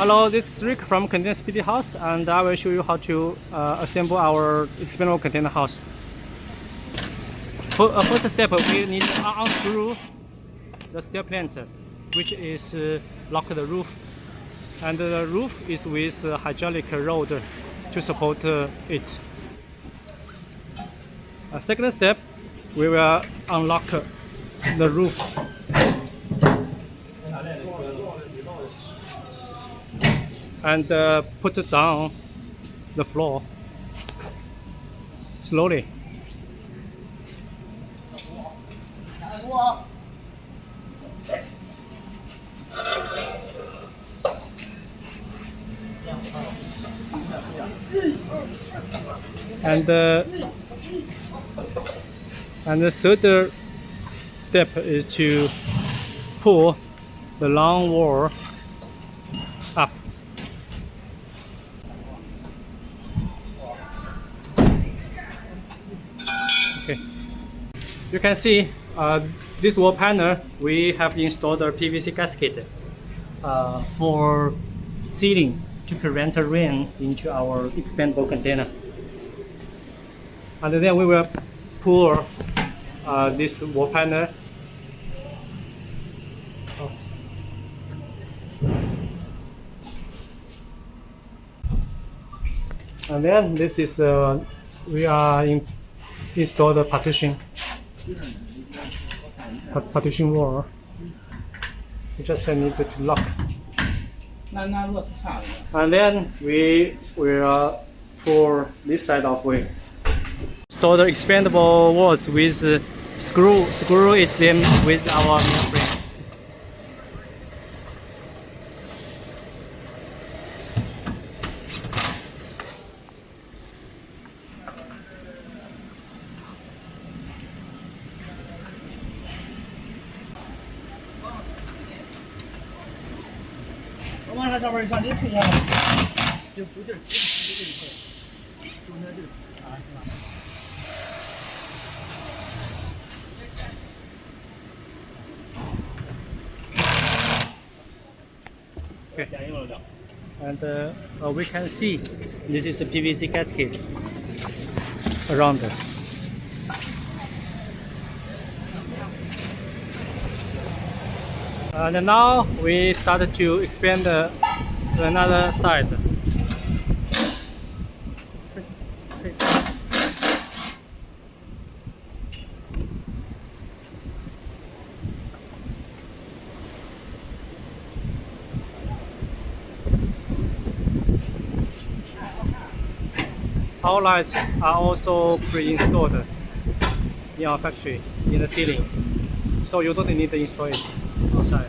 Hello, this is Rick from Container Speedy House, and I will show you how to assemble our expandable container house. For first step, we need to unscrew the steel plate, which is lock the roof, and the roof is with hydraulic rod to support it. Second step, we will unlock the roof. And put it down the floor slowly. And the third step is to pull the long wall up. Okay, you can see this wall panel. We have installed a PVC gasket for sealing to prevent rain into our expandable container. And then we will pour this wall panel. And then this is we are install the partition wall. You just need to lock. And then we will pour this side of way. Install the expandable walls with screw it them with our nail frame. Okay. And we can see this is a PVC gasket around it. And now we started to expand another side. Our lights are also pre-installed in our factory in the ceiling, so you don't need to install it outside.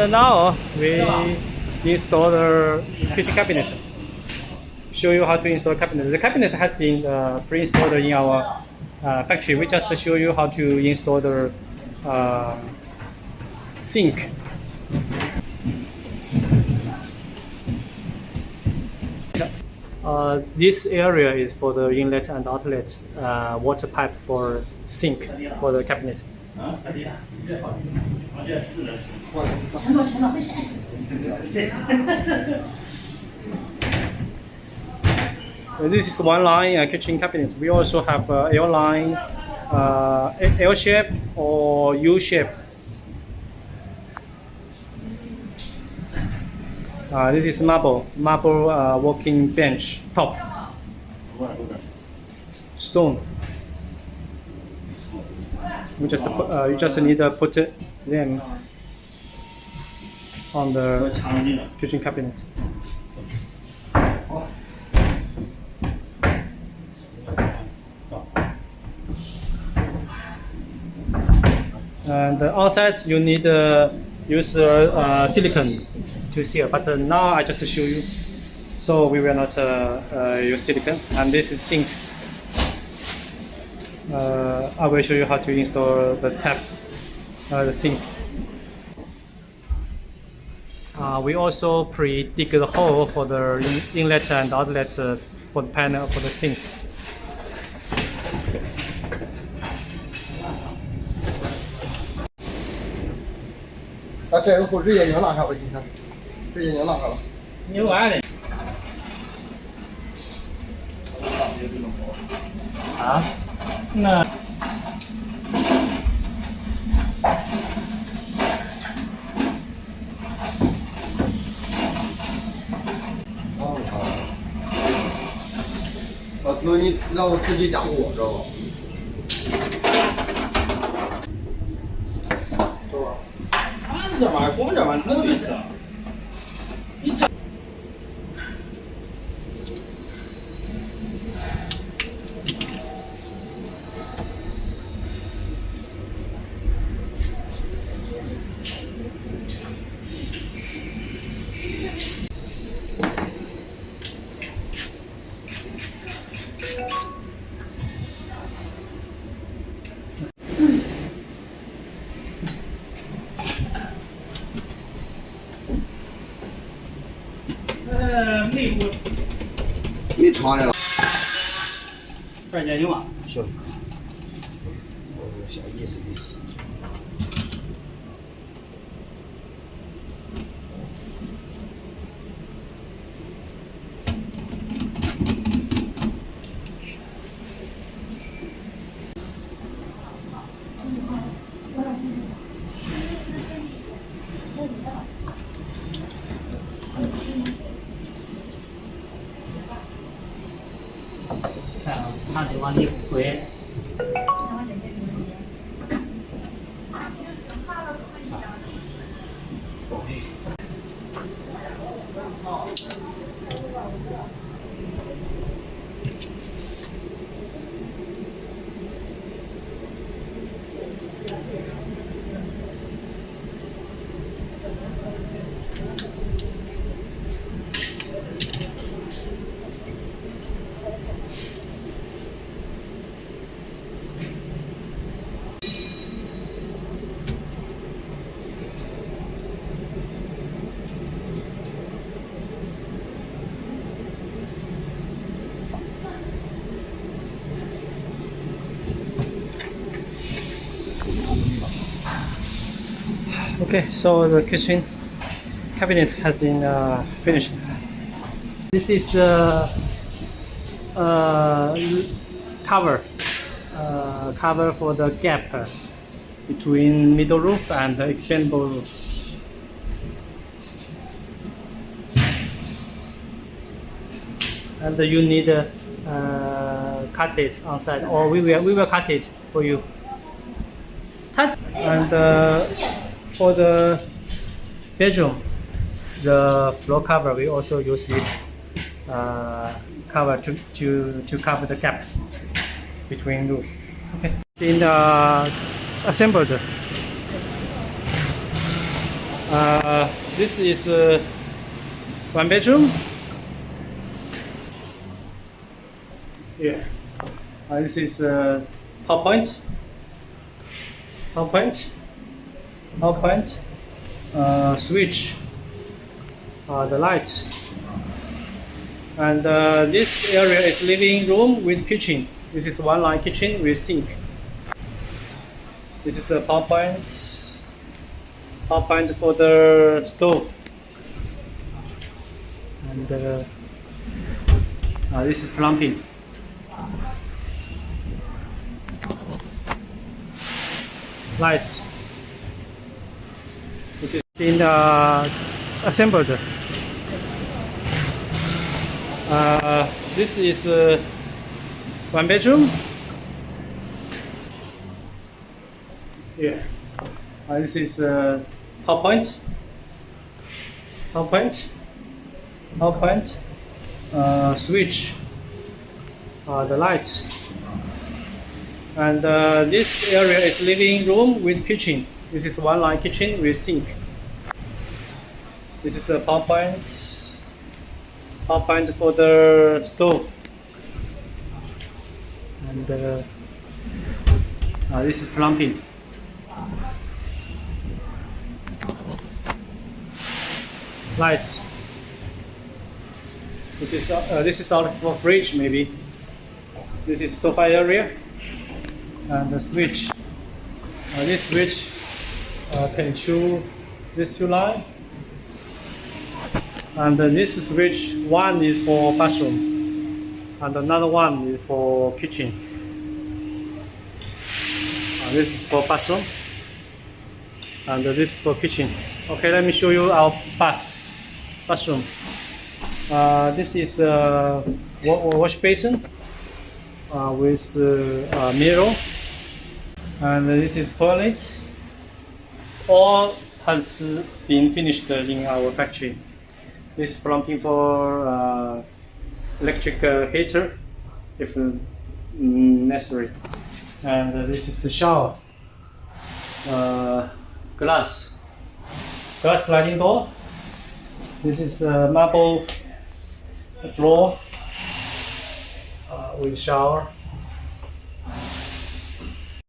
And now we install the kitchen cabinet. Show you how to install cabinet. The cabinet has been pre-installed in our factory. We just show you how to install the sink. This area is for the inlet and outlet water pipe for sink for the cabinet. This is one line kitchen cabinet. We also have L line, L shape or U shape. This is marble walking bench top. Stone. You just need to put them on the kitchen cabinet. And outside you need use silicone to seal, but now I just show you. So we will not use silicone, and this is sink. I will show you how to install the tap, the sink. We also pre-dig the hole for the inlet and outlet for the panel for the sink. 把这个后直接拧拉上吧，你看，直接拧拉上了。拧完了。啊？那。那你让我自己加工，知道吧？是吧？俺这玩意儿光这玩意儿能对上。你这。内部没厂的了。2件行吗？行。下意识的。看它得往里推。Okay, so the kitchen cabinet has been finished. This is the cover for the gap between middle roof and the expandable roof. And you need cut it on side, or we will cut it for you. And for the bedroom, the floor cover, we also use this cover to cover the gap between roof. Okay. Been assembled. This is one bedroom. Yeah. This is top point. Switch, the lights, and this area is living room with kitchen. This is one line kitchen with sink. This is a power point for the stove, and this is plumbing. Lights. This is been assembled. This is one bedroom. Yeah. This is power point. Power point, switch, the lights, and this area is living room with kitchen. This is one line kitchen with sink. This is a power point for the stove, and this is plumbing. Lights. This is out for fridge maybe. This is sofa area, and the switch. This switch can choose these two lines, and this switch, one is for bathroom, and another one is for kitchen. This is for bathroom, and this is for kitchen. Okay, let me show you our bathroom. This is a wash basin with a mirror, and this is toilet. All has been finished in our factory. This is plumbing for electric heater if necessary, and this is the shower. Glass sliding door. This is marble floor with shower.